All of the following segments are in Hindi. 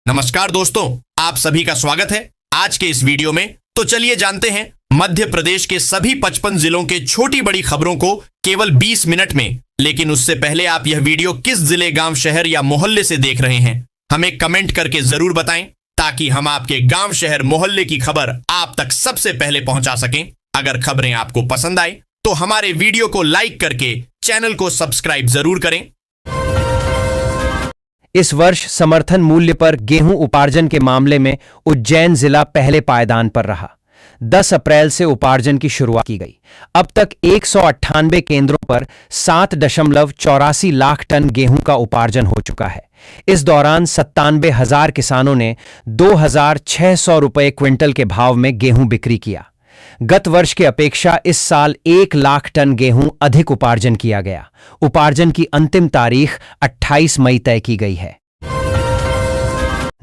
नमस्कार दोस्तों, आप सभी का स्वागत है आज के इस वीडियो में। तो चलिए जानते हैं मध्य प्रदेश के सभी 55 जिलों के छोटी बड़ी खबरों को केवल 20 मिनट में। लेकिन उससे पहले आप यह वीडियो किस जिले, गांव, शहर या मोहल्ले से देख रहे हैं, हमें कमेंट करके जरूर बताएं, ताकि हम आपके गांव, शहर, मोहल्ले की खबर आप तक सबसे पहले पहुंचा सकें। अगर खबरें आपको पसंद आए तो हमारे वीडियो को लाइक करके चैनल को सब्सक्राइब जरूर करें। इस वर्ष समर्थन मूल्य पर गेहूं उपार्जन के मामले में उज्जैन जिला पहले पायदान पर रहा। 10 अप्रैल से उपार्जन की शुरुआत की गई। अब तक 198 केंद्रों पर 7.84 लाख टन गेहूं का उपार्जन हो चुका है। इस दौरान 97,000 किसानों ने 2,600 रुपये क्विंटल के भाव में गेहूं बिक्री किया। गत वर्ष की अपेक्षा इस साल 1 लाख टन गेहूं अधिक उपार्जन किया गया। उपार्जन की अंतिम तारीख 28 मई तय की गई है।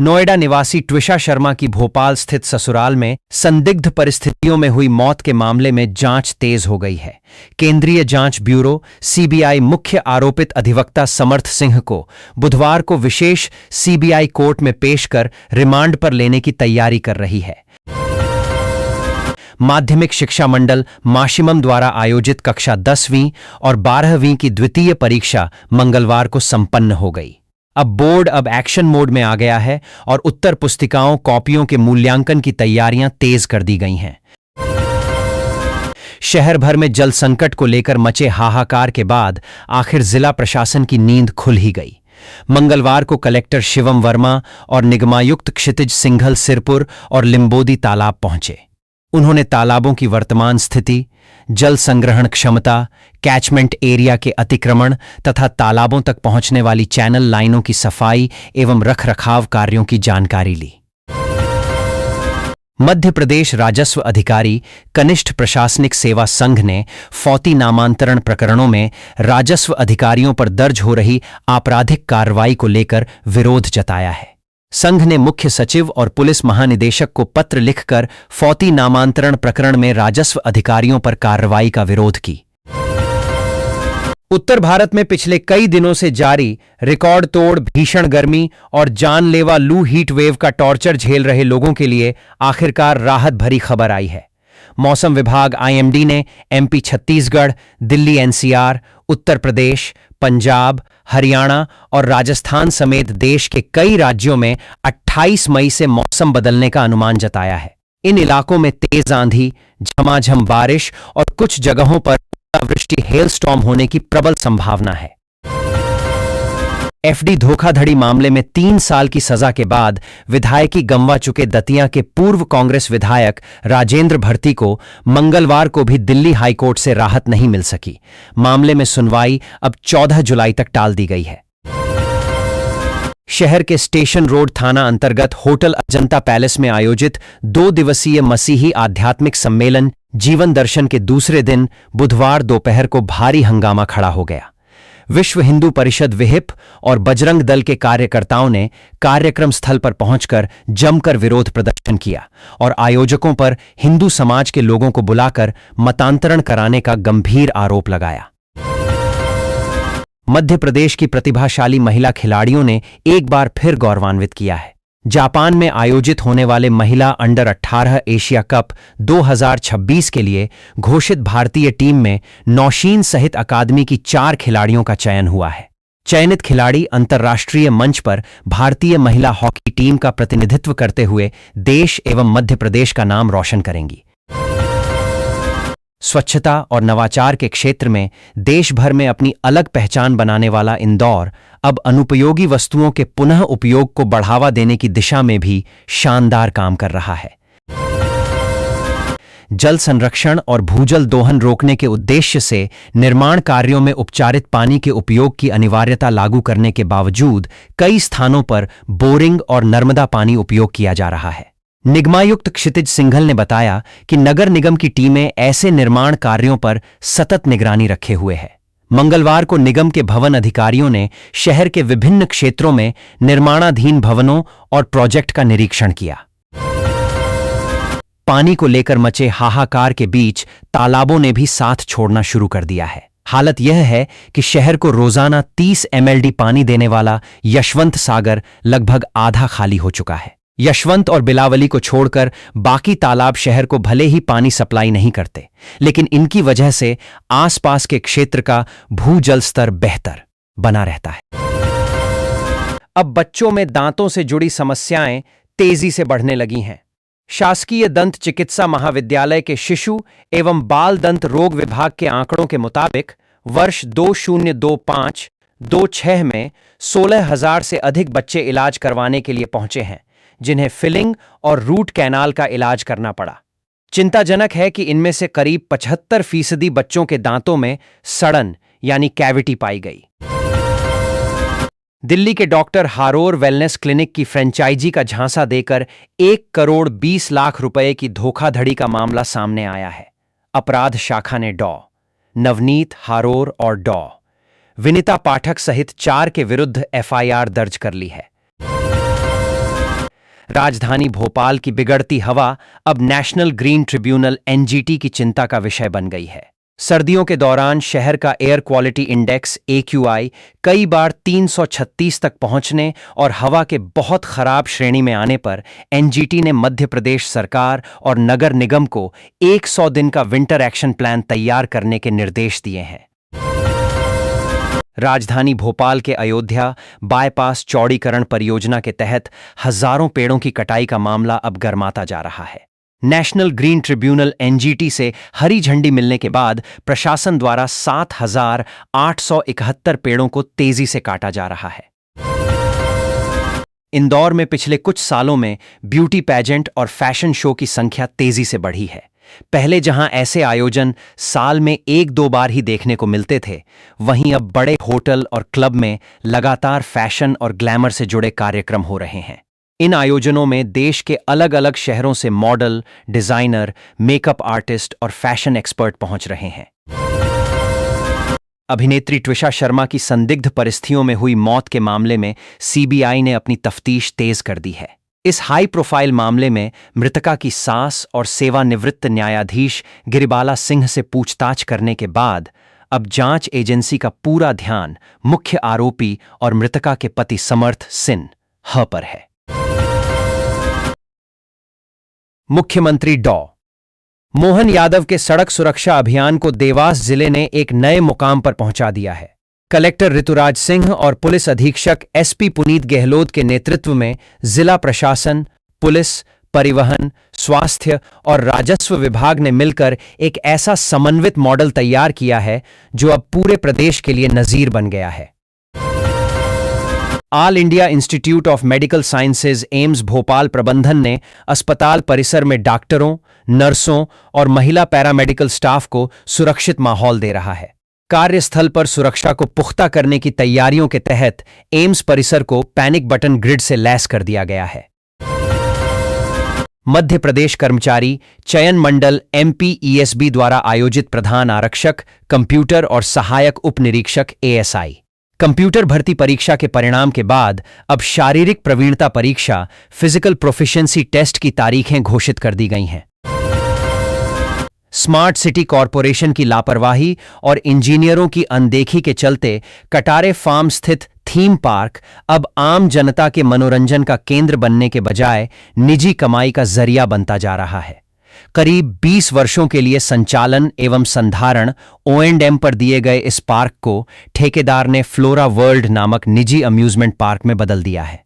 नोएडा निवासी ट्विशा शर्मा की भोपाल स्थित ससुराल में संदिग्ध परिस्थितियों में हुई मौत के मामले में जांच तेज हो गई है। केंद्रीय जांच ब्यूरो सीबीआई मुख्य आरोपित अधिवक्ता समर्थ सिंह को बुधवार को विशेष सीबीआई कोर्ट में पेश कर रिमांड पर लेने की तैयारी कर रही है। माध्यमिक शिक्षा मंडल माशिमम द्वारा आयोजित कक्षा 10वीं और 12वीं की द्वितीय परीक्षा मंगलवार को संपन्न हो गई। अब बोर्ड एक्शन मोड में आ गया है और उत्तर पुस्तिकाओं, कॉपियों के मूल्यांकन की तैयारियां तेज कर दी गई हैं। शहर भर में जल संकट को लेकर मचे हाहाकार के बाद आखिर जिला प्रशासन की नींद खुल ही गई। मंगलवार को कलेक्टर शिवम वर्मा और निगमायुक्त क्षितिज सिंघल सिरपुर और लिंबोदी तालाब पहुंचे। उन्होंने तालाबों की वर्तमान स्थिति, जल संग्रहण क्षमता, कैचमेंट एरिया के अतिक्रमण तथा तालाबों तक पहुंचने वाली चैनल लाइनों की सफाई एवं रखरखाव कार्यों की जानकारी ली। मध्य प्रदेश राजस्व अधिकारी कनिष्ठ प्रशासनिक सेवा संघ ने फौती नामांतरण प्रकरणों में राजस्व अधिकारियों पर दर्ज हो रही आपराधिक कार्रवाई को लेकर विरोध जताया है। संघ ने मुख्य सचिव और पुलिस महानिदेशक को पत्र लिखकर फौती नामांतरण प्रकरण में राजस्व अधिकारियों पर कार्रवाई का विरोध की। उत्तर भारत में पिछले कई दिनों से जारी रिकॉर्ड तोड़ भीषण गर्मी और जानलेवा लू हीट वेव का टॉर्चर झेल रहे लोगों के लिए आखिरकार राहत भरी खबर आई है। मौसम विभाग आईएमडी ने एमपी, छत्तीसगढ़, दिल्ली एनसीआर, उत्तर प्रदेश, पंजाब, हरियाणा और राजस्थान समेत देश के कई राज्यों में 28 मई से मौसम बदलने का अनुमान जताया है। इन इलाकों में तेज आंधी, झमाझम बारिश और कुछ जगहों पर ओलावृष्टि, हेलस्टॉर्म होने की प्रबल संभावना है। एफडी धोखाधड़ी मामले में 3 साल की सजा के बाद विधायकी गंवा चुके दतिया के पूर्व कांग्रेस विधायक राजेंद्र भर्ती को मंगलवार को भी दिल्ली हाईकोर्ट से राहत नहीं मिल सकी। मामले में सुनवाई अब 14 जुलाई तक टाल दी गई है। शहर के स्टेशन रोड थाना अंतर्गत होटल अजंता पैलेस में आयोजित 2 दिवसीय मसीही आध्यात्मिक सम्मेलन जीवन दर्शन के दूसरे दिन बुधवार दोपहर को भारी हंगामा खड़ा हो गया। विश्व हिंदू परिषद विहिप और बजरंग दल के कार्यकर्ताओं ने कार्यक्रम स्थल पर पहुंचकर जमकर विरोध प्रदर्शन किया और आयोजकों पर हिंदू समाज के लोगों को बुलाकर मतांतरण कराने का गंभीर आरोप लगाया। मध्य प्रदेश की प्रतिभाशाली महिला खिलाड़ियों ने एक बार फिर गौरवान्वित किया है। जापान में आयोजित होने वाले महिला अंडर 18 एशिया कप 2026 के लिए घोषित भारतीय टीम में नौशीन सहित अकादमी की 4 खिलाड़ियों का चयन हुआ है। चयनित खिलाड़ी अंतर्राष्ट्रीय मंच पर भारतीय महिला हॉकी टीम का प्रतिनिधित्व करते हुए देश एवं मध्य प्रदेश का नाम रोशन करेंगी। स्वच्छता और नवाचार के क्षेत्र में देश भर में अपनी अलग पहचान बनाने वाला इंदौर अब अनुपयोगी वस्तुओं के पुनः उपयोग को बढ़ावा देने की दिशा में भी शानदार काम कर रहा है। जल संरक्षण और भूजल दोहन रोकने के उद्देश्य से निर्माण कार्यों में उपचारित पानी के उपयोग की अनिवार्यता लागू करने के बावजूद कई स्थानों पर बोरिंग और नर्मदा पानी उपयोग किया जा रहा है। निगमायुक्त क्षितिज सिंघल ने बताया कि नगर निगम की टीमें ऐसे निर्माण कार्यों पर सतत निगरानी रखे हुए है। मंगलवार को निगम के भवन अधिकारियों ने शहर के विभिन्न क्षेत्रों में निर्माणाधीन भवनों और प्रोजेक्ट का निरीक्षण किया। पानी को लेकर मचे हाहाकार के बीच तालाबों ने भी साथ छोड़ना शुरू कर दिया है। हालत यह है कि शहर को रोजाना 30 MLD पानी देने वाला यशवंत सागर लगभग आधा खाली हो चुका है। यशवंत और बिलावली को छोड़कर बाकी तालाब शहर को भले ही पानी सप्लाई नहीं करते, लेकिन इनकी वजह से आसपास के क्षेत्र का भूजल स्तर बेहतर बना रहता है। अब बच्चों में दांतों से जुड़ी समस्याएं तेजी से बढ़ने लगी हैं। शासकीय दंत चिकित्सा महाविद्यालय के शिशु एवं बाल दंत रोग विभाग के आंकड़ों के मुताबिक वर्ष 2025-26 में 16,000 से अधिक बच्चे इलाज करवाने के लिए पहुंचे हैं, जिन्हें फिलिंग और रूट कैनाल का इलाज करना पड़ा। चिंताजनक है कि इनमें से करीब 75% बच्चों के दांतों में सड़न यानी कैविटी पाई गई। दिल्ली के डॉक्टर हारोर वेलनेस क्लिनिक की फ्रेंचाइजी का झांसा देकर 1,20,00,000 रुपए की धोखाधड़ी का मामला सामने आया है। अपराध शाखा ने डॉ. नवनीत हारोर और डॉ. विनीता पाठक सहित 4 के विरुद्ध FIR दर्ज कर ली है। राजधानी भोपाल की बिगड़ती हवा अब नेशनल ग्रीन ट्रिब्यूनल NGT की चिंता का विषय बन गई है। सर्दियों के दौरान शहर का एयर क्वालिटी इंडेक्स AQI कई बार 336 तक पहुंचने और हवा के बहुत खराब श्रेणी में आने पर NGT ने मध्य प्रदेश सरकार और नगर निगम को 100 दिन का विंटर एक्शन प्लान तैयार करने के निर्देश दिए हैं। राजधानी भोपाल के अयोध्या बाईपास चौड़ीकरण परियोजना के तहत हजारों पेड़ों की कटाई का मामला अब गर्माता जा रहा है। नेशनल ग्रीन ट्रिब्यूनल NGT से हरी झंडी मिलने के बाद प्रशासन द्वारा 7,871 पेड़ों को तेजी से काटा जा रहा है। इंदौर में पिछले कुछ सालों में ब्यूटी पैजेंट और फैशन शो की संख्या तेजी से बढ़ी है। पहले जहां ऐसे आयोजन साल में 1-2 बार ही देखने को मिलते थे, वहीं अब बड़े होटल और क्लब में लगातार फैशन और ग्लैमर से जुड़े कार्यक्रम हो रहे हैं। इन आयोजनों में देश के अलग अलग शहरों से मॉडल, डिजाइनर, मेकअप आर्टिस्ट और फैशन एक्सपर्ट पहुंच रहे हैं। अभिनेत्री ट्विशा शर्मा की संदिग्ध परिस्थितियों में हुई मौत के मामले में CBI ने अपनी तफ्तीश तेज कर दी है। इस हाई प्रोफाइल मामले में मृतका की सास और सेवानिवृत्त न्यायाधीश गिरिबाला सिंह से पूछताछ करने के बाद अब जांच एजेंसी का पूरा ध्यान मुख्य आरोपी और मृतका के पति समर्थ सिन्हा पर है। मुख्यमंत्री डॉ. मोहन यादव के सड़क सुरक्षा अभियान को देवास जिले ने एक नए मुकाम पर पहुंचा दिया है। कलेक्टर ऋतुराज सिंह और पुलिस अधीक्षक SP पुनीत गहलोत के नेतृत्व में जिला प्रशासन, पुलिस, परिवहन, स्वास्थ्य और राजस्व विभाग ने मिलकर एक ऐसा समन्वित मॉडल तैयार किया है जो अब पूरे प्रदेश के लिए नजीर बन गया है। All India institute of medical sciences AIIMS Bhopal प्रबंधन ने अस्पताल परिसर में डॉक्टरों, नर्सों और महिला पैरामेडिकल स्टाफ को सुरक्षित माहौल दे रहा है। कार्यस्थल पर सुरक्षा को पुख्ता करने की तैयारियों के तहत एम्स परिसर को पैनिक बटन ग्रिड से लैस कर दिया गया है। मध्य प्रदेश कर्मचारी चयन मंडल MPESB द्वारा आयोजित प्रधान आरक्षक, कंप्यूटर और सहायक उप निरीक्षक ASI कंप्यूटर भर्ती परीक्षा के परिणाम के बाद अब शारीरिक प्रवीणता परीक्षा फिजिकल प्रोफिशिएंसी टेस्ट की तारीखें घोषित कर दी गई हैं। स्मार्ट सिटी कॉरपोरेशन की लापरवाही और इंजीनियरों की अनदेखी के चलते कटारे फार्म स्थित थीम पार्क अब आम जनता के मनोरंजन का केंद्र बनने के बजाय निजी कमाई का जरिया बनता जा रहा है। करीब 20 वर्षों के लिए संचालन एवं संधारण O&M पर दिए गए इस पार्क को ठेकेदार ने फ्लोरा वर्ल्ड नामक निजी अम्यूजमेंट पार्क में बदल दिया है।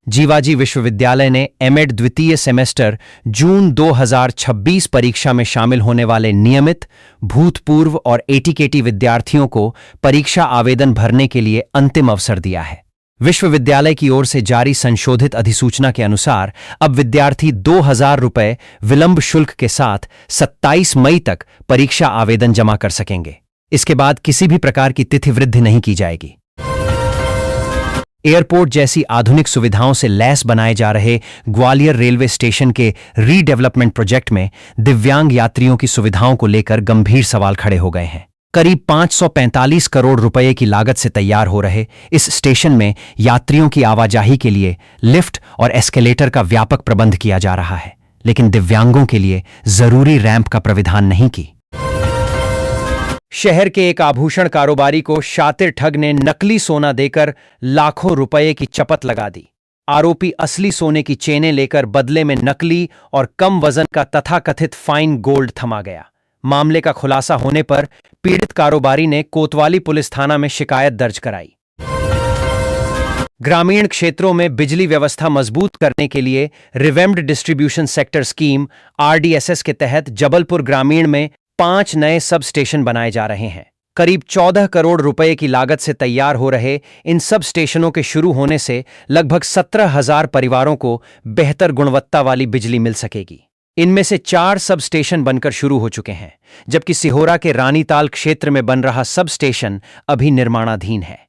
जीवाजी विश्वविद्यालय ने M.Ed द्वितीय सेमेस्टर जून 2026 परीक्षा में शामिल होने वाले नियमित, भूतपूर्व और ATKT विद्यार्थियों को परीक्षा आवेदन भरने के लिए अंतिम अवसर दिया है। विश्वविद्यालय की ओर से जारी संशोधित अधिसूचना के अनुसार अब विद्यार्थी 2,000 रुपये विलंब शुल्क के साथ 27 मई तक परीक्षा आवेदन जमा कर सकेंगे। इसके बाद किसी भी प्रकार की तिथि वृद्धि नहीं की जाएगी। एयरपोर्ट जैसी आधुनिक सुविधाओं से लैस बनाए जा रहे ग्वालियर रेलवे स्टेशन के रीडेवलपमेंट प्रोजेक्ट में दिव्यांग यात्रियों की सुविधाओं को लेकर गंभीर सवाल खड़े हो गए हैं। करीब 545 करोड़ रुपए की लागत से तैयार हो रहे इस स्टेशन में यात्रियों की आवाजाही के लिए लिफ्ट और एस्केलेटर का व्यापक प्रबंध किया जा रहा है, लेकिन दिव्यांगों के लिए जरूरी रैंप का प्राविधान नहीं की। शहर के एक आभूषण कारोबारी को शातिर ठग ने नकली सोना देकर लाखों रुपए की चपत लगा दी। आरोपी असली सोने की चेनें लेकर बदले में नकली और कम वजन का तथाकथित फाइन गोल्ड थमा गया। मामले का खुलासा होने पर पीड़ित कारोबारी ने कोतवाली पुलिस थाना में शिकायत दर्ज कराई। ग्रामीण क्षेत्रों में बिजली व्यवस्था मजबूत करने के लिए रिवेम्ड डिस्ट्रीब्यूशन सेक्टर स्कीम (RDSS) के तहत जबलपुर ग्रामीण में 5 नए सब स्टेशन बनाए जा रहे हैं। करीब 14 करोड़ रुपए की लागत से तैयार हो रहे इन सब स्टेशनों के शुरू होने से लगभग 17,000 परिवारों को बेहतर गुणवत्ता वाली बिजली मिल सकेगी। इनमें से 4 सब स्टेशन बनकर शुरू हो चुके हैं, जबकि सिहोरा के रानीताल क्षेत्र में बन रहा सब स्टेशन अभी निर्माणाधीन है।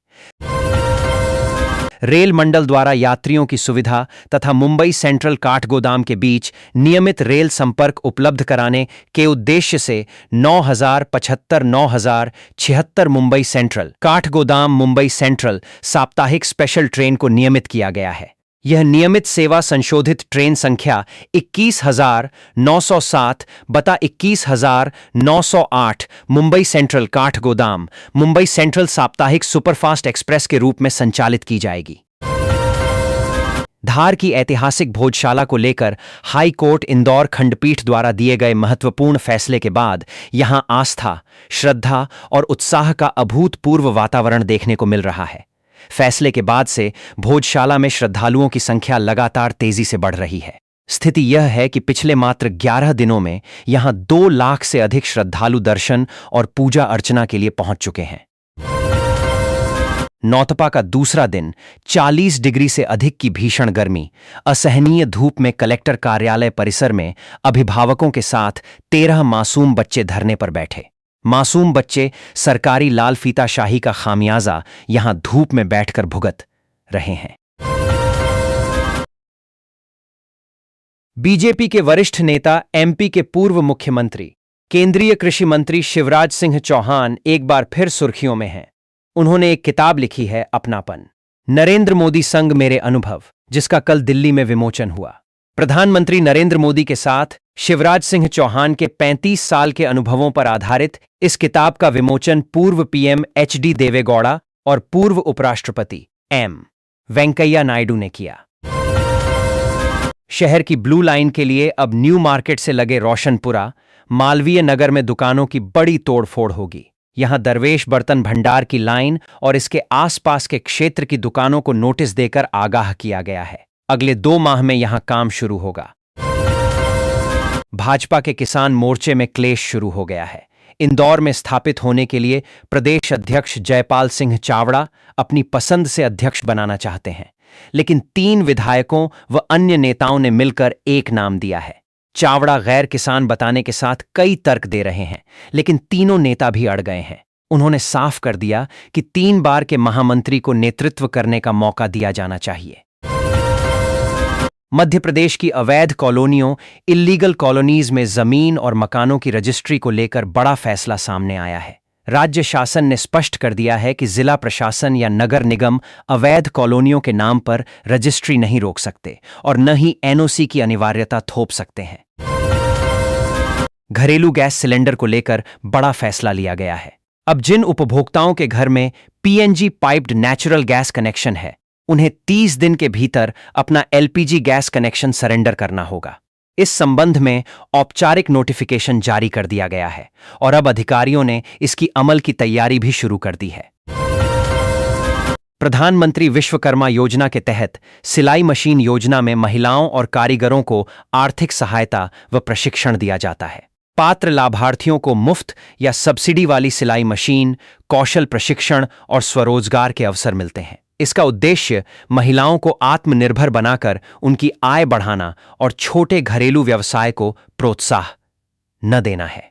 रेल मंडल द्वारा यात्रियों की सुविधा तथा मुंबई सेंट्रल काठगोदाम के बीच नियमित रेल संपर्क उपलब्ध कराने के उद्देश्य से 9,075-9,076 मुंबई सेंट्रल काठगोदाम मुंबई सेंट्रल साप्ताहिक स्पेशल ट्रेन को नियमित किया गया है। यह नियमित सेवा संशोधित ट्रेन संख्या 21,907/21,908 मुंबई सेंट्रल काठगोदाम मुंबई सेंट्रल साप्ताहिक सुपरफास्ट एक्सप्रेस के रूप में संचालित की जाएगी। धार की ऐतिहासिक भोजशाला को लेकर हाई कोर्ट इंदौर खंडपीठ द्वारा दिए गए महत्वपूर्ण फैसले के बाद यहां आस्था, श्रद्धा और उत्साह का अभूतपूर्व वातावरण देखने को मिल रहा है। फैसले के बाद से भोजशाला में श्रद्धालुओं की संख्या लगातार तेजी से बढ़ रही है। स्थिति यह है कि पिछले मात्र 11 दिनों में यहां 2 लाख से अधिक श्रद्धालु दर्शन और पूजा अर्चना के लिए पहुंच चुके हैं। नौतपा का दूसरा दिन 40 डिग्री से अधिक की भीषण गर्मी, असहनीय धूप में कलेक्टर कार्यालय परिसर में अभिभावकों के साथ 13 मासूम बच्चे धरने पर बैठे। मासूम बच्चे सरकारी लाल फीता शाही का खामियाजा यहां धूप में बैठकर भुगत रहे हैं। बीजेपी के वरिष्ठ नेता, MP के पूर्व मुख्यमंत्री, केंद्रीय कृषि मंत्री शिवराज सिंह चौहान एक बार फिर सुर्खियों में हैं। उन्होंने एक किताब लिखी है, अपनापन, नरेंद्र मोदी संग मेरे अनुभव, जिसका कल दिल्ली में विमोचन हुआ। प्रधानमंत्री नरेंद्र मोदी के साथ शिवराज सिंह चौहान के 35 साल के अनुभवों पर आधारित इस किताब का विमोचन पूर्व PM HD देवेगौड़ा और पूर्व उपराष्ट्रपति M वेंकैया नायडू ने किया। शहर की ब्लू लाइन के लिए अब न्यू मार्केट से लगे रोशनपुरा, मालवीय नगर में दुकानों की बड़ी तोड़फोड़ होगी। यहां दरवेश बर्तन भंडार की लाइन और इसके आसपास के क्षेत्र की दुकानों को नोटिस देकर आगाह किया गया है। अगले 2 माह में यहां काम शुरू होगा। भाजपा के किसान मोर्चे में क्लेश शुरू हो गया है। इंदौर में स्थापित होने के लिए प्रदेश अध्यक्ष जयपाल सिंह चावड़ा अपनी पसंद से अध्यक्ष बनाना चाहते हैं, लेकिन 3 विधायकों व अन्य नेताओं ने मिलकर एक नाम दिया है। चावड़ा गैर किसान बताने के साथ कई तर्क दे रहे हैं, लेकिन तीनों नेता भी अड़ गए हैं। उन्होंने साफ कर दिया कि 3 बार के महामंत्री को नेतृत्व करने का मौका दिया जाना चाहिए। मध्य प्रदेश की अवैध कॉलोनियों, इल्लीगल कॉलोनीज में जमीन और मकानों की रजिस्ट्री को लेकर बड़ा फैसला सामने आया है। राज्य शासन ने स्पष्ट कर दिया है कि जिला प्रशासन या नगर निगम अवैध कॉलोनियों के नाम पर रजिस्ट्री नहीं रोक सकते और न ही NOC की अनिवार्यता थोप सकते हैं। घरेलू गैस सिलेंडर को लेकर बड़ा फैसला लिया गया है। अब जिन उपभोक्ताओं के घर में PNG piped natural gas connection है, उन्हें 30 दिन के भीतर अपना LPG गैस कनेक्शन सरेंडर करना होगा। इस संबंध में औपचारिक नोटिफिकेशन जारी कर दिया गया है और अब अधिकारियों ने इसकी अमल की तैयारी भी शुरू कर दी है। प्रधानमंत्री विश्वकर्मा योजना के तहत सिलाई मशीन योजना में महिलाओं और कारीगरों को आर्थिक सहायता व प्रशिक्षण दिया जाता है। पात्र लाभार्थियों को मुफ्त या सब्सिडी वाली सिलाई मशीन, कौशल प्रशिक्षण और स्वरोजगार के अवसर मिलते हैं। इसका उद्देश्य महिलाओं को आत्मनिर्भर बनाकर उनकी आय बढ़ाना और छोटे घरेलू व्यवसाय को प्रोत्साहन न देना है।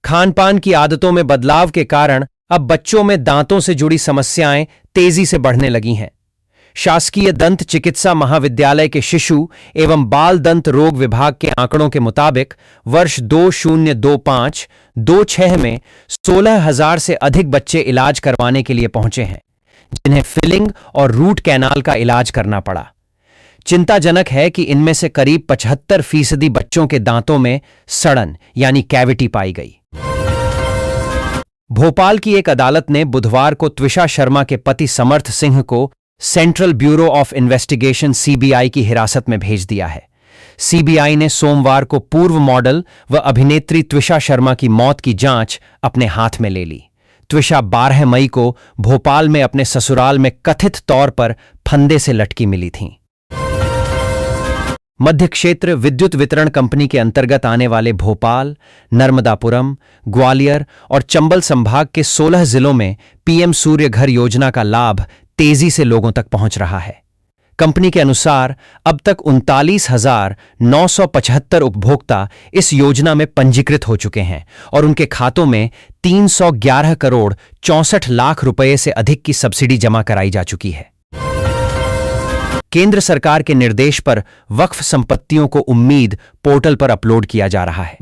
खानपान की आदतों में बदलाव के कारण अब बच्चों में दांतों से जुड़ी समस्याएं तेजी से बढ़ने लगी हैं। शासकीय दंत चिकित्सा महाविद्यालय के शिशु एवं बाल दंत रोग विभाग के आंकड़ों के मुताबिक वर्ष 2025-26 में 16,000 से अधिक बच्चे इलाज करवाने के लिए पहुंचे हैं, जिन्हें फिलिंग और रूट कैनाल का इलाज करना पड़ा। चिंताजनक है कि इनमें से करीब 75% बच्चों के दांतों में सड़न यानी कैविटी पाई गई। भोपाल की एक अदालत ने बुधवार को त्विषा शर्मा के पति समर्थ सिंह को central bureau of investigation CBI की हिरासत में भेज दिया है। सीबीआई ने सोमवार को पूर्व मॉडल व अभिनेत्री त्विषा शर्मा की मौत की जांच अपने हाथ में ले ली। त्विषा 12 मई को भोपाल में अपने ससुराल में कथित तौर पर फंदे से लटकी मिली थीं। मध्य क्षेत्र विद्युत वितरण कंपनी के अंतर्गत आने वाले भोपाल, नर्मदापुरम, ग्वालियर और चंबल संभाग के 16 जिलों में पीएम सूर्य घर योजना का लाभ तेजी से लोगों तक पहुंच रहा है। कंपनी के अनुसार अब तक 39,975 उपभोक्ता इस योजना में पंजीकृत हो चुके हैं और उनके खातों में 311 करोड़ 64 लाख रुपए से अधिक की सब्सिडी जमा कराई जा चुकी है। केंद्र सरकार के निर्देश पर वक्फ संपत्तियों को उम्मीद पोर्टल पर अपलोड किया जा रहा है।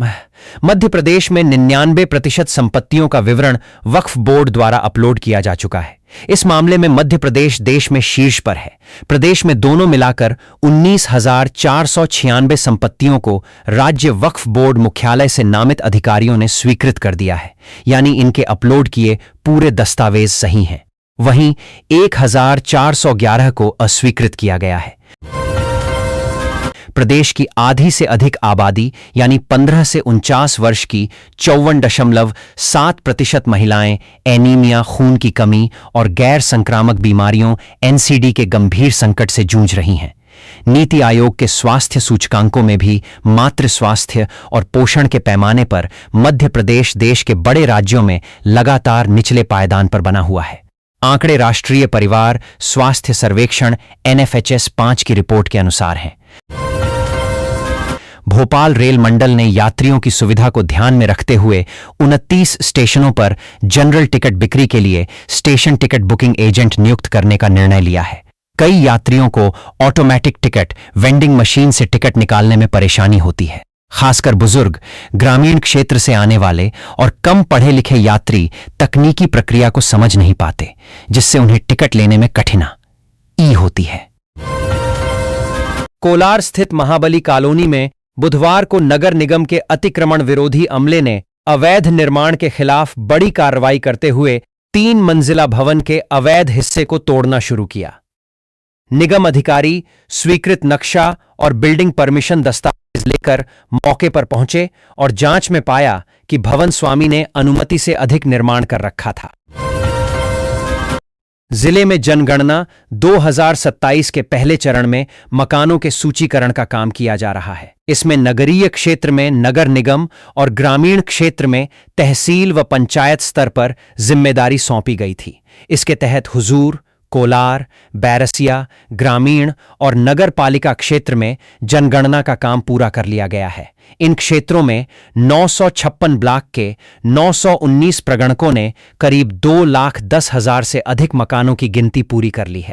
मध्य प्रदेश में 99% संपत्तियों का विवरण वक्फ बोर्ड द्वारा अपलोड किया जा चुका है। इस मामले में मध्य प्रदेश देश में शीर्ष पर है। प्रदेश में दोनों मिलाकर 19,496 संपत्तियों को राज्य वक्फ बोर्ड मुख्यालय से नामित अधिकारियों ने स्वीकृत कर दिया है, यानी इनके अपलोड किए पूरे दस्तावेज सही हैं। वहीं 1,411 को अस्वीकृत किया गया है। प्रदेश की आधी से अधिक आबादी यानी 15 से 49 वर्ष की 54.7% महिलाएं एनीमिया, खून की कमी और गैर संक्रामक बीमारियों एनसीडी के गंभीर संकट से जूझ रही हैं। नीति आयोग के स्वास्थ्य सूचकांकों में भी मातृ स्वास्थ्य और पोषण के पैमाने पर मध्य प्रदेश देश के बड़े राज्यों में लगातार निचले पायदान पर बना हुआ है। आंकड़े राष्ट्रीय परिवार स्वास्थ्य सर्वेक्षण NFHS 5 की रिपोर्ट के अनुसार हैं। भोपाल रेल मंडल ने यात्रियों की सुविधा को ध्यान में रखते हुए 29 स्टेशनों पर जनरल टिकट बिक्री के लिए स्टेशन टिकट बुकिंग एजेंट नियुक्त करने का निर्णय लिया है। कई यात्रियों को ऑटोमेटिक टिकट वेंडिंग मशीन से टिकट निकालने में परेशानी होती है। खासकर बुजुर्ग, ग्रामीण क्षेत्र से आने वाले और कम पढ़े लिखे यात्री तकनीकी प्रक्रिया को समझ नहीं पाते, जिससे उन्हें टिकट लेने में कठिनाई होती है। कोलार स्थित महाबली कॉलोनी में बुधवार को नगर निगम के अतिक्रमण विरोधी अमले ने अवैध निर्माण के खिलाफ बड़ी कार्रवाई करते हुए 3 मंजिला भवन के अवैध हिस्से को तोड़ना शुरू किया। निगम अधिकारी स्वीकृत नक्शा और बिल्डिंग परमिशन दस्तावेज लेकर मौके पर पहुंचे और जांच में पाया कि भवन स्वामी ने अनुमति से अधिक निर्माण कर रखा था। जिले में जनगणना 2027 के पहले चरण में मकानों के सूचीकरण का काम किया जा रहा है। इसमें नगरीय क्षेत्र में नगर निगम और ग्रामीण क्षेत्र में तहसील व पंचायत स्तर पर जिम्मेदारी सौंपी गई थी। इसके तहत हुजूर, कोलार, बैरसिया, ग्रामीण और नगर पालिका क्षेत्र में जनगणना का काम पूरा कर लिया गया है। इन क्षेत्रों में 956 ब्लॉक के 919 प्रगणकों ने करीब 2,10,000 से अधिक मकानों की गिनती पूरी कर ली है।